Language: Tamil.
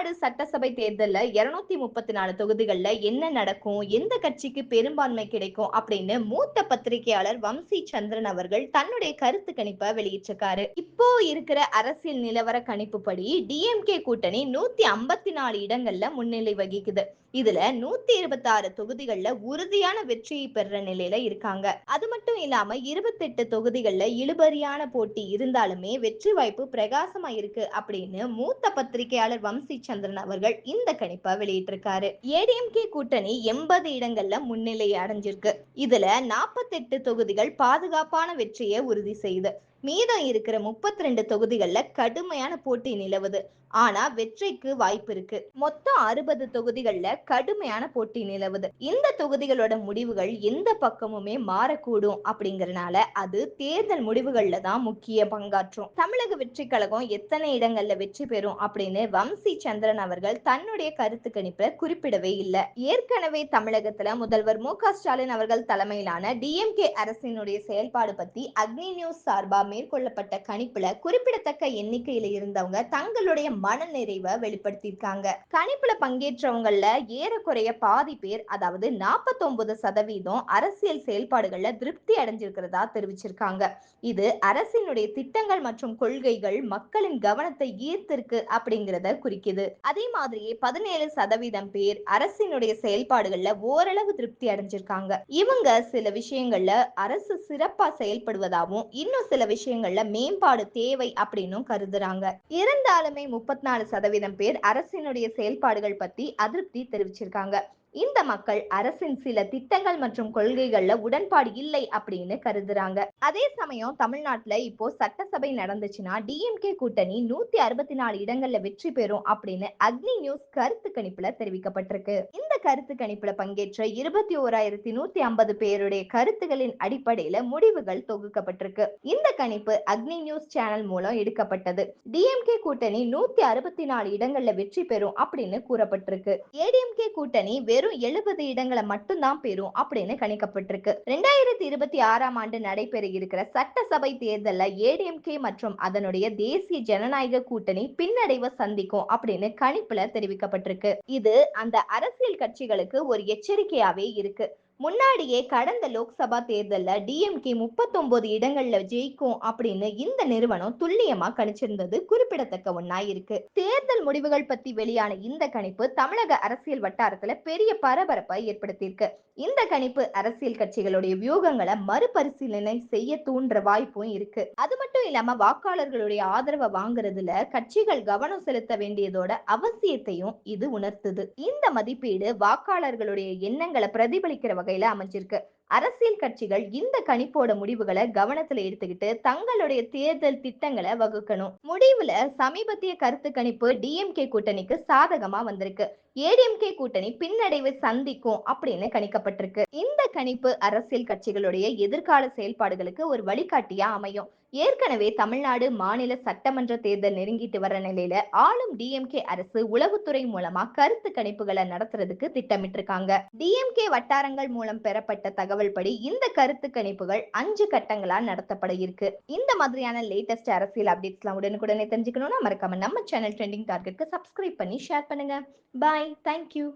தமிழ்நாடு சட்டசபை தேர்தல்ல 234 தொகுதிகள்ல என்ன நடக்கும், எந்த கட்சிக்கு பெரும்பான்மை கிடைக்கும் அப்படின்னு மூத்த பத்திரிகையாளர் வம்சி சந்திரன் அவர்கள் தன்னுடைய கருத்து கணிப்பை வெளியிட்டிருக்காரு. இப்போ இருக்கிற அரசியல் நிலவர கணிப்புப்படி டிஎம்கே கூட்டணி 154 இடங்கள்ல முன்னிலை வகிக்குது. இதுல 126 தொகுதிகள்ல உறுதியான வெற்றியை பெற நிலையில இருக்காங்க. அது மட்டும் இல்லாம 28 தொகுதிகள்ல இழுபறியான போட்டி இருந்தாலுமே வெற்றி வாய்ப்பு பிரகாசமா இருக்கு அப்படின்னு மூத்த பத்திரிகையாளர் வம்சி சந்திரன் அவர்கள் இந்த கணிப்பை வெளியிட்டிருக்காரு. ஏடிஎம்கே கூட்டணி 80 இடங்கள்ல முன்னிலை அடைஞ்சிருக்கு. இதுல 48 தொகுதிகள் பாதுகாப்பான வெற்றியை உறுதி செய்யுது. மீதம் இருக்கிற 32 தொகுதிகள்ல கடுமையான போட்டி நிலவுது. ஆனா வெற்றிக்கு வாய்ப்பு இருக்கு. மொத்தம் 60 தொகுதிகள்ல கடுமையான போட்டி நிலவுது. இந்த தொகுதிகளோட முடிவுகள் எந்த பக்கமுமே மாறக்கூடும் அப்படிங்கறனால அது தேர்தல் முடிவுகள்ல தான் முக்கிய பங்காற்றும். தமிழக வெற்றி கழகம் எத்தனை இடங்கள்ல வெற்றி பெறும் அப்படின்னு வம்சி சந்திரன் அவர்கள் தன்னுடைய கருத்து கணிப்பை குறிப்பிடவே இல்லை. ஏற்கனவே தமிழகத்துல முதல்வர் மு.க.ஸ்டாலின் அவர்கள் தலைமையிலான டிஎம்கே அரசினுடைய செயல்பாடு பத்தி அக்னி நியூஸ் சார்பா மேற்கொள்ளப்பட்ட கணிப்புல குறிப்பிடத்தக்க எண்ணிக்கையில இருந்தவங்க தங்களுடைய மனநிறைவை வெளிப்படுத்தியிருக்காங்க. கணிப்புல பங்கேற்றவங்கள்ல ஏறக்குறைய பாதி பேர், அதாவது 49% அரசியல் செயல்பாடுகள்ல திருப்தி அடைஞ்சிருக்கிறதா தெரிவிச்சிருக்காங்க. இது அரசினுடைய திட்டங்கள் மற்றும் கொள்கைகள் மக்களின் கவனத்தை ஈர்த்திருக்கு அப்படிங்கறத குறிக்குது. அதே மாதிரியே 17% பேர் அரசினுடைய செயல்பாடுகள்ல ஓரளவு திருப்தி அடைஞ்சிருக்காங்க. இவங்க சில விஷயங்கள்ல அரசு சிறப்பா செயல்படுவதாகவும் இன்னும் சில விஷயங்கள்ல மேம்பாடு தேவை அப்படின்னு கருதுறாங்க. இருந்தாலுமே 34% பேர் அரசினுடைய செயல்பாடுகள் பத்தி அதிருப்தி தெரிவிச்சிருக்காங்க. இந்த மக்கள் அரசின் சில திட்டங்கள் மற்றும் கொள்கைகள்ல உடன்பாடு இல்லை அப்படின்னு கருதுறாங்க. அதே சமயம் தமிழ்நாட்டுல இப்போ சட்டசபை நடந்துச்சுன்னா டிஎம்கே கூட்டணி 164 இடங்கள்ல வெற்றி பெறும் அப்படின்னு அக்னி நியூஸ் கருத்து கணிப்புல தெரிவிக்கப்பட்டிருக்கு. இந்த கருத்து கணிப்புல பங்கேற்ற 21,150 பேருடைய கருத்துகளின் அடிப்படையில முடிவுகள் தொகுக்கப்பட்டிருக்கு. இந்த கணிப்பு அக்னி நியூஸ் சேனல் மூலம் எடுக்கப்பட்டது. டிஎம்கே கூட்டணி 164 இடங்கள்ல வெற்றி பெறும் அப்படின்னு கூறப்பட்டிருக்கு. ஏடிஎம்கே கூட்டணி வெறும் 70 இடங்களை மட்டும்தான் பெறும் அப்படின்னு கணிக்கப்பட்டிருக்கு. 2026ஆம் ஆண்டு நடைபெற இருக்கிற சட்டசபை தேர்தல்ல ஏடிஎம்கே மற்றும் அதனுடைய தேசிய ஜனநாயக கூட்டணி பின்னடைவை சந்திக்கும் அப்படின்னு கணிப்புல தெரிவிக்கப்பட்டிருக்கு. இது அந்த அரசியல் கட்சிகளுக்கு ஒரு எச்சரிக்கையாவே இருக்கு. முன்னாடியே கடந்த லோக்சபா தேர்தல்ல டிஎம்கே 39 இடங்கள்ல ஜெயிக்கும் அப்படின்னு இந்த நிறுவனம் துல்லியமா கணிச்சிருந்தது குறிப்பிடத்தக்க ஒண்ணா இருக்கு. தேர்தல் முடிவுகள் பத்தி வெளியான இந்த கணிப்பு தமிழக அரசியல் வட்டாரத்துல பெரிய பரபரப்பை ஏற்படுத்தியிருக்கு. இந்த கணிப்பு அரசியல் கட்சிகளுடைய வியூகங்களை மறுபரிசீலனை செய்ய தூண்டுற வாய்ப்பும் இருக்கு. அது மட்டும் இல்லாம வாக்காளர்களுடைய ஆதரவை வாங்குறதுல கட்சிகள் கவனம் செலுத்த வேண்டியதோட அவசியத்தையும் இது உணர்த்துது. இந்த மதிப்பீடு வாக்காளர்களுடைய எண்ணங்களை பிரதிபலிக்கிற வகையில அமைஞ்சிருக்கு. அரசியல் கட்சிகள் இந்த கணிப்போட முடிவுகளை கவனத்துல எடுத்துக்கிட்டு தங்களுடைய தேர்தல் திட்டங்களை வகுக்கணும். முடிவுல சமீபத்திய கருத்து கணிப்பு டிஎம்கே கூட்டணிக்கு சாதகமா வந்திருக்கு. ஏடிஎம்கே கூட்டணி பின்னடைவை சந்திக்கும் அப்படின்னு கணிக்கப்பட்டிருக்கு. இந்த கணிப்பு அரசியல் கட்சிகளுடைய எதிர்கால செயல்பாடுகளுக்கு ஒரு வழிகாட்டியா அமையும். ஏற்கனவே தமிழ்நாடு மாநில சட்டமன்ற தேர்தல் நெருங்கிட்டு வர நிலையில ஆளும் டிஎம்கே அரசு உளவுத்துறை மூலமா கருத்து கணிப்புகளை நடத்துறதுக்கு திட்டமிட்டு இருக்காங்க. டிஎம்கே வட்டாரங்கள் மூலம் பெறப்பட்ட தகவல் படி இந்த கருத்து கணிப்புகள் 5 கட்டங்களா நடத்தப்பட இருக்கு. இந்த மாதிரியான லேட்டஸ்ட் அரசியல் அப்டேட்ஸ்லாம் உடனுக்குடனே தெரிஞ்சுக்கணும்னா மறக்காம நம்ம சேனல் ட்ரெண்டிங் டார்கெட்க்கு சப்ஸ்கிரைப் பண்ணி ஷேர் பண்ணுங்க. பாய், தேங்க்யூ.